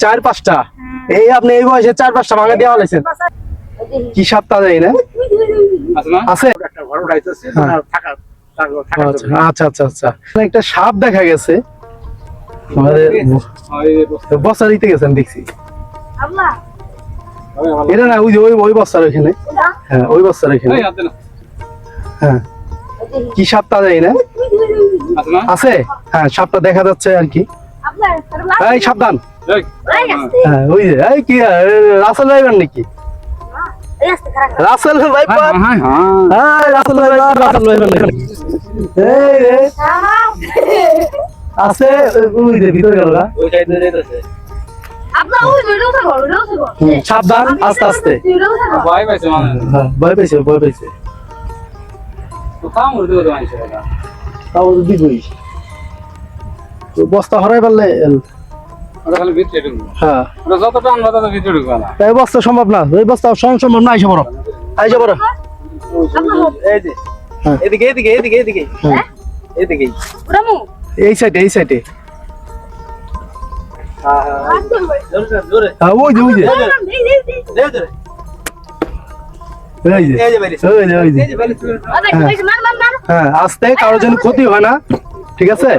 চার পাঁচটা এই আপনি এই বয়সে চার পাঁচটা ভাঙা দেওয়া হয়েছেন কি সাপটা যায় না আছে আচ্ছা আচ্ছা আচ্ছা একটা সাপ দেখা গেছে বস্তা দিতে গেছেন দেখছি এটা না ওই যে ওই বস্তার ওইখানে হ্যাঁ ওই বস্তার ওইখানে হ্যাঁ কি সাপটা যায় না আছে হ্যাঁ সাপটা দেখা যাচ্ছে আর কি এই সাবধান হ্যাঁ ওই যে এই কি রাসেল ভাইবার নাকি রাসেল ভাইবার হ্যাঁ রাসেল ভাইবার নাকি এই রে আছে ওই যে ভিতরে গেল না ওই সাইডে যাইতেছে আপনা ওই ভিডিও থাকো সাবধান আস্তে আস্তে ভয় পাইছে মানে হ্যাঁ ভয় পাইছে তো কাম হলো তো আইছে এটা তাও দিবই তো বস্তা হরাই পারলে ওটা খালি ভিতরে ঢুকবে হ্যাঁ ওটা যতটা আনবা তত ভিতরে ঢুকবে না এই বস্তা সম্ভব না এই বস্তা সম্ভব না আইসা বড় এই যে এদিকে হ্যাঁ এদিকে রামু এই সাইডে হ্যাঁ ওই যে হ্যাঁ আস্তে কারোর জন্য ক্ষতি হয় না ঠিক আছে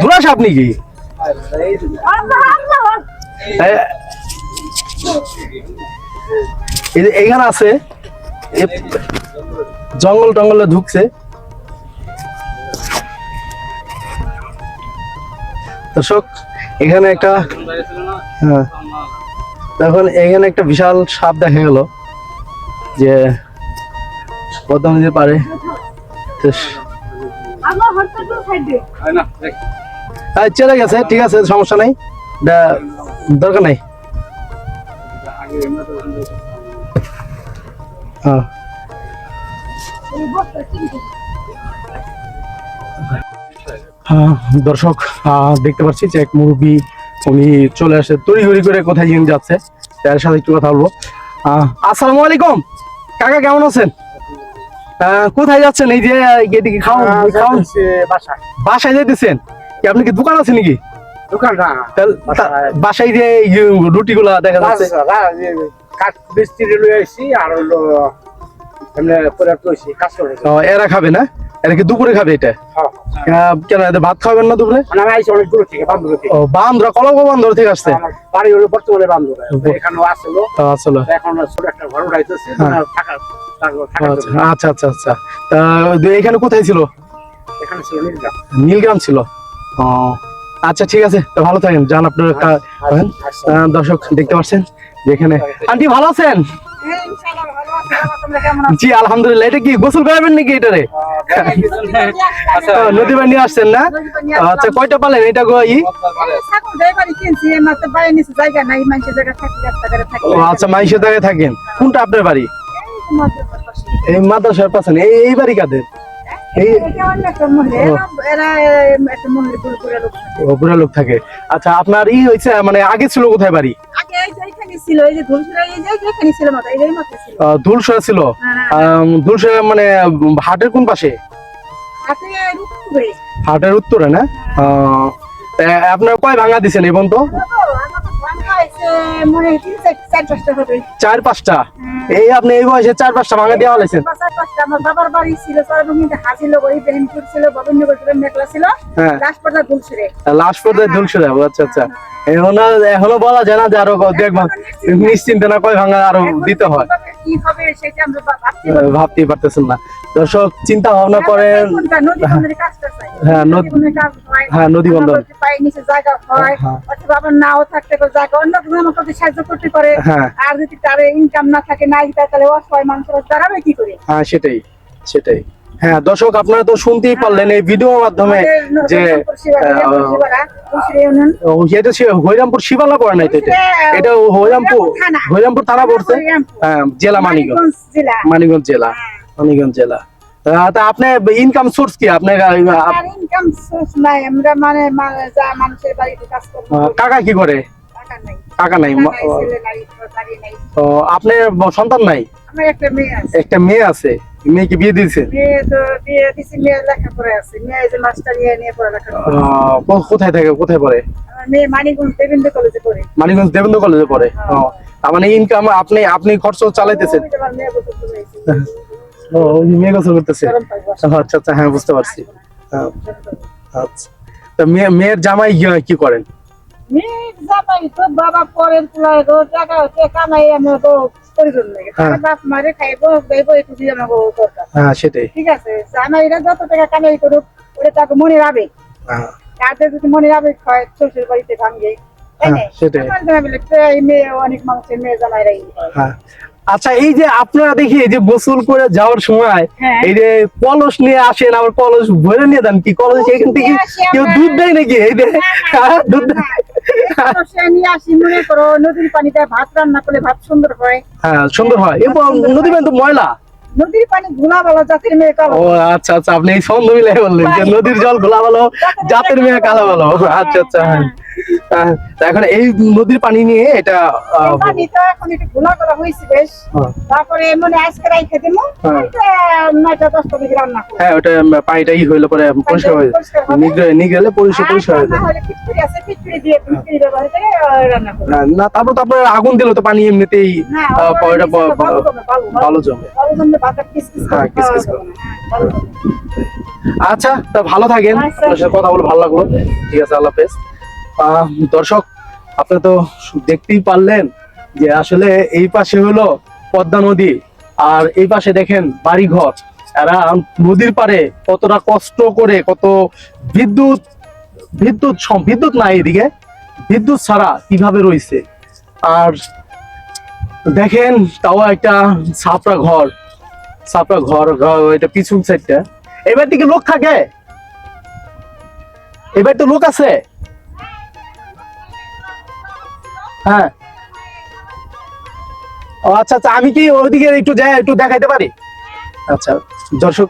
দুরা সাপ নাকি এইখানে আছে জঙ্গল টঙ্গলে ঢুকছে দর্শক এখানে একটা হ্যাঁ তখন এখানে একটা বিশাল সাপ দেখা গেল যে পদ্মা নদীর পারে চলে গেছে ঠিক আছে সমস্যা নাই দরকার নাই দর্শক দেখতে পাচ্ছি যে এক মুরব্বী উনি চলে আসে তড়িঘড়ি করে কোথায় যাচ্ছে তার সাথে একটু কথা বলবো আসসালামু আলাইকুম কাকা কেমন আছেন কোথায় যাচ্ছেন এই যে এদিকে খাওয়ান বাসায় যাইতেছেন কি আপনি কি দোকান আছে নাকি দোকান না বাসায় যে রুটি গুলা দেখা যাচ্ছে এরা খাবে না এরা কি দুপুরে খাবে এটা কেন এদের ভাত খাবেন না দুপুরে বান্ধরা কলঙ্ক বান্ধর থেকে আসছে বাড়ি হলো বর্তমানে বান্ধরা এখানেও আসলো এখন ছোট একটা ঘর উঠাইতেছে আচ্ছা আচ্ছা আচ্ছা তা এখানে কোথায় ছিল এখানে ছিল নীলগ্রাম ছিল ও আচ্ছা ঠিক আছে তো ভালো থাকেন যান আপনার একটা দর্শক দেখতে পাচ্ছেন যেখানে আন্টি ভালো আছেন জি আলহামদুলিল্লাহ এটা কি গোসল করাবেন নাকি এটারে নদী পানি নিয়ে আসছেন না আচ্ছা কয়টা পালেন এটা আচ্ছা মাইশের জায়গায় থাকেন কোনটা আপনার বাড়ি এই মাদ্রাসার পাশে এই বাড়ি কাদের বুড়া লোক থাকে আচ্ছা আপনার ই হয়েছে মানে আগে ছিল কোথায় বাড়ি ধুলসরা ছিল ধুলসরা মানে হাটের কোন পাশে হাটের উত্তরে না আপনার কয় ভাঙা দিচ্ছেন এই পর্যন্ত চার পাঁচটা এই আপনি এই বয়সে চার পাঁচটা ভাঙা দেওয়া হয়েছেন আমার বাবার বাড়ি ছিল লাস্ট পর্যায়ে ধুলসরে আচ্ছা আচ্ছা এখনো বলা যায় না যে আরো নিশ্চিন্তে না কয় ভাঙা আরো দিতে হয় ভাবতেই পারতেছেন না দর্শক চিন্তা ভাবনা করেন হ্যাঁ নদী বন্ধন নাও থাকতে জায়গা অন্য আমাকে সাহায্য করতে পারে আর যদি তার ইনকাম না থাকে না তাহলে অসহায় মানুষের দাঁড়াবে কি করে হ্যাঁ সেটাই হ্যাঁ দর্শক আপনারা তো শুনতেই পারলেন এই ভিডিওর মাধ্যমে যে হরিরামপুর শিবালা পড়ে নাই তো এটা হরিরামপুর থানা পড়ছে জেলা মানিকগঞ্জ জেলা তা আপনার ইনকাম সোর্স কি আপনার ইনকাম সোর্স নাই আমরা মানে যা মানুষের বাড়িতে কাজ করি কাকা কি করে টাকা নাই তো আপনার সন্তান নাই আমার একটা মেয়ে আছে মেয়েকে বিয়ে দিয়েছেন? মেয়ে তো বিয়ে দিছি, মেয়ে লেখাপড়ায় আছে, মেয়ে যে মাস্টার নিয়ে পড়ালেখা করে। কোথায় থাকে, কোথায় পড়ে? আমার মেয়ে মানিকগঞ্জ দেবেন্দ্র কলেজে পড়ে। মানিকগঞ্জ দেবেন্দ্র কলেজে পড়ে। তার মানে ইনকাম আপনি খরচ চালাইতেছেন? ওই যে আমার মেয়ে গোসল করে আইছে। ও মেয়ে গোসল করতেছে। গরম পানি বসে। আচ্ছা আচ্ছা, হ্যাঁ বুঝতে পারছি। আচ্ছা, তা মেয়ের জামাই কি করেন? মেয়ে জামাই তো বাবা পরের পুলাই গো, টাকা কামাই আমার গো প্রয়োজন নেই। হ্যাঁ। বাপ মারে খাইবো দেবো, একটু দিয়ে আমার গো দরকার। হ্যাঁ সেটাই। ঠিক আছে, জামাইরা যত টাকা কামাই করুক ওটা তাকে মনের আবেগ। হ্যাঁ তাদের যদি মনের আবেগ হয় শ্বশুর বাড়িতে ভাঙবে, তাই না? হ্যাঁ, সেটাই। আমার জামাই বলে এই মেয়ে অনেক মানুষের মেয়ে জামাইরাই হয়। হ্যাঁ। আচ্ছা, এই যে আপনারা দেখি এই যে গোসল করে যাওয়ার সময় হ্যাঁ। এই যে কলস নিয়ে আসেন, আবার কলস ভরে নিয়ে দেন, কি কলস এখান থেকে নিয়ে আসি কেউ আমরা। দুধ দেয় নাকি? এই যে দুধ দেয়? সে নিয়ে আসি, মনে করো নদীর পানিতে ভাত রান্না করলে ভাত সুন্দর হয়। হ্যাঁ সুন্দর হয়, এবং নদী পানি তো ময়লা। নদীর পানি ঘোলা ভালো, জাতির মেয়ে কালো। ও আচ্ছা আচ্ছা, আপনি এই ছন্দ মিলাই বললেন যে নদীর জল ঘোলা ভালো, জাতের মেয়ে কালো ভালো। আচ্ছা আচ্ছা, হ্যাঁ। তা এখন এই নদীর পানি নিয়ে এটা এই পানি তো এখন একটু ঘোলা করা হয়েছে বেশ। হ্যাঁ। তারপরে মনে আজকে রাইখে দেবো, হ্যাঁ। 9টা-10টা দিকে রান্না করবো। হ্যাঁ ওটা পানিটা হইলে পরে পরিষ্কার হয়ে পরিষ্কার হবে। নিগড়ে পরিষ্কার হয়ে না যায়। হলে খিচুড়ি আছে, খিচুড়ি দিয়ে খিচুড়ি ব্যবহার করে রান্না করবো। না তারপর তো আপনার আগুন দিলে তো পানি এমনিতেই না, পয়টা ভালো জমে, ভালো জমে। ভালো জমে, ভাতটা কিসকিস করে হ্যাঁ, কিসকিস খাওয়া করে। যাবে না। হ্যাঁ, ভালো জমে। আচ্ছা, তা ভালো থাকেন, আচ্ছা। আপনার সাথে কথা বলে ভালো লাগলো। ঠিক আছে, আল্লাহ হাফেজ। দর্শক, আপনি তো দেখতেই পারলেন যে আসলে এই পাশে হলো পদ্মা নদী, আর এই পাশে দেখেন বাড়িঘর। এরা নদীর পাড়ে কতটা কষ্ট করে, কত বিদ্যুৎ বিদ্যুৎ নাই এদিকে, বিদ্যুৎ ছাড়া কিভাবে রয়েছে। আর দেখেন তাও একটা ছাপড়া ঘর, এটা পিছন সাইডটা। এবার দিকে লোক থাকে, এবার তো লোক আছে। হ্যাঁ, ও আচ্ছা আচ্ছা, আমি কি ওইদিকে একটু যাই, একটু দেখাইতে পারি? আচ্ছা দর্শক,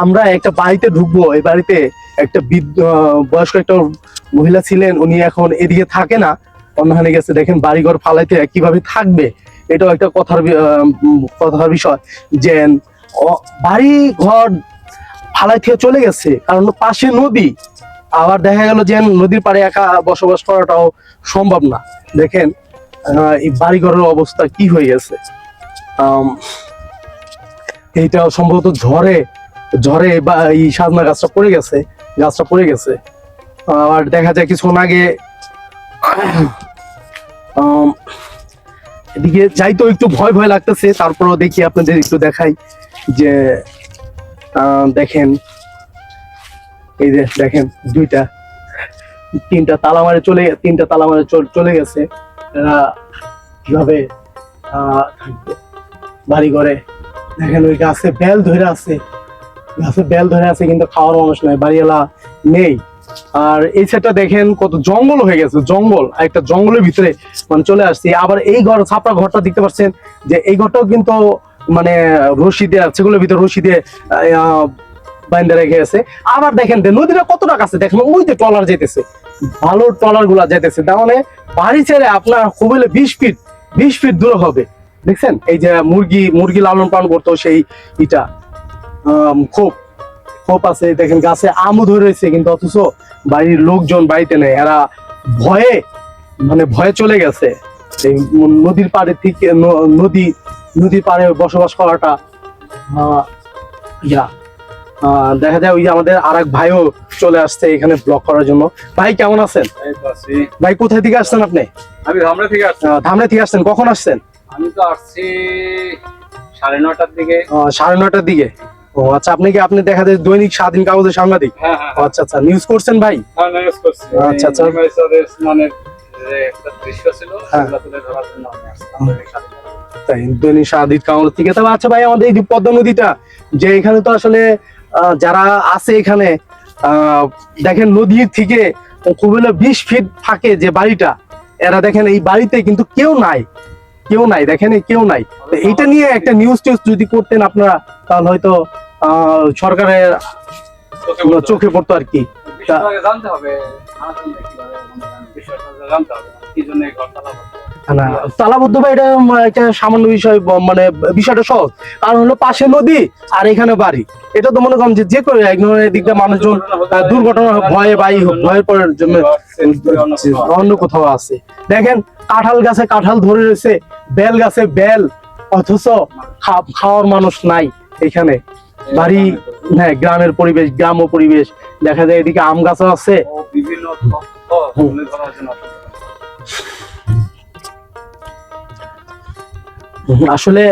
আমরা একটা বাড়িতে ঢুকবো। এই বাড়িতে একটা বয়স্ক একটা মহিলা ছিলেন, উনি এখন এদিকে থাকে না, অন্যখানে গেছে। দেখেন বাড়িঘর ফালাইতে কিভাবে থাকবে, এটাও একটা কথার বিষয় যে বাড়ি ঘর ফালাই থেকে চলে গেছে, কারণ পাশে নদী। আবার দেখা গেল যে নদীর পাড়ে একা বসবাস করাটাও সম্ভব না। দেখেন এই বাড়িঘরের অবস্থা কি হয়ে গেছে। এইটা সম্ভবত ঝড়ে বা এই সাজনা গাছটা পড়ে গেছে। আর দেখা যায় কিছুক্ষণ আগে এদিকে যাইতো একটু ভয় ভয় লাগতেছে। তারপরও দেখি আপনাদের একটু দেখাই যে দেখেন, এই যে দেখেন তিনটা তালা মারে চলে গেছে। এরা কিভাবে থাকবে বাড়ি ঘরে। দেখেন ওই গাছে বেল ধরে আছে, কিন্তু খাওয়ার মানুষ নাই, বাড়িওয়ালা নেই। আর এই সাইডটা দেখেন কত জঙ্গল হয়ে গেছে, একটা জঙ্গলের ভিতরে মানে চলে আসছে। আবার এই ছাপড়া ঘরটা দেখতে পাচ্ছেন যে এই ঘরটাও কিন্তু মানে রশি দিয়ে, সেগুলোর ভিতরে রশি দিয়ে বাইন্দা রেখে গেছে। আবার দেখেন নদীটা কতটা কাছে, দেখেন ওই যে ট্রলার যেতেছে, ভালো ট্রলার গুলা যেতেছে। তার মানে বাড়ি ছেড়ে আপনার খুব হলে 20 ফিট দূরে হবে। দেখছেন এই যে মুরগি লালন পালন করতো, সেই ইটা খোপ আছে। দেখেন গাছে আমও ধরে রয়েছে, কিন্তু অথচ বাড়ির লোকজন বাড়িতে নেই। এরা ভয়ে চলে গেছে। এই নদীর পাড়ে থেকে নদীর পাড়ে বসবাস করাটা দেখা যায়। ওই যে আমাদের আরেক ভাইও চলে আসছে এখানে ব্লগ করার জন্য। ভাই কেমন আছেন? ভাই কোথায় থেকে আসছেন আপনি? আমি ধামরা থেকে আসছি। ধামরা থেকে আসছেন, কখন আসছেন? আমি তো আসছি 9:30টার দিকে। 9:30টার দিকে। ও আচ্ছা, আপনি দেখা যায় দৈনিক স্বাধীন কাগজের সাংবাদিক? হ্যাঁ হ্যাঁ। আচ্ছা আচ্ছা, নিউজ করছেন ভাই? হ্যাঁ, নিউজ করছি। আচ্ছা আচ্ছা, মানে যে একটা দৃশ্য ছিল সেটা তুলে ধরার জন্য আমি আসলাম দৈনিক স্বাধীন। তাই দৈনিক স্বাধীন কাগজ থেকে। তবে আচ্ছা ভাই, আমাদের এই যে পদ্মা নদীটা, যে এখানে তো আসলে যারা আছে এখানে দেখেন নদীর থেকে খুব হলে 20 ফিট থাকে যে বাড়িটা, এরা দেখেন এই বাড়িতে কিন্তু কেউ নাই, দেখেন কেউ নাই। এইটা নিয়ে একটা নিউজ যদি করতেন আপনারা, তাহলে হয়তো সরকারের চোখে পড়তো আর কি। জানতে হবে, বিষয়টা জানতে হবে কি জন্য এই ঘটনা ঘটলো। না তালাবদ্ধ ভাই এটা একটা সামান্য বিষয়, মানে বিষয়টা সহজ, কারণ হলো পাশে নদী আর এখানে বাড়ি। এটা তো মনে করেন যে কোনো একজনের এদিকটা মানুষজন দুর্ঘটনা ভয়ে বাই ভয়ের পরের জন্য অন্য কোথাও আছে। দেখেন কাঁঠাল গাছে কাঁঠাল ধরে রয়েছে, বেল গাছে বেল, অথচ খাওয়ার মানুষ নাই এখানে। বাড়ি, হ্যাঁ গ্রামের পরিবেশ, গ্রাম্য পরিবেশ। দেখা যায় এদিকে আম গাছও আছে। ও বিভিন্ন তথ্য তুলে ধরার জন্য আসলে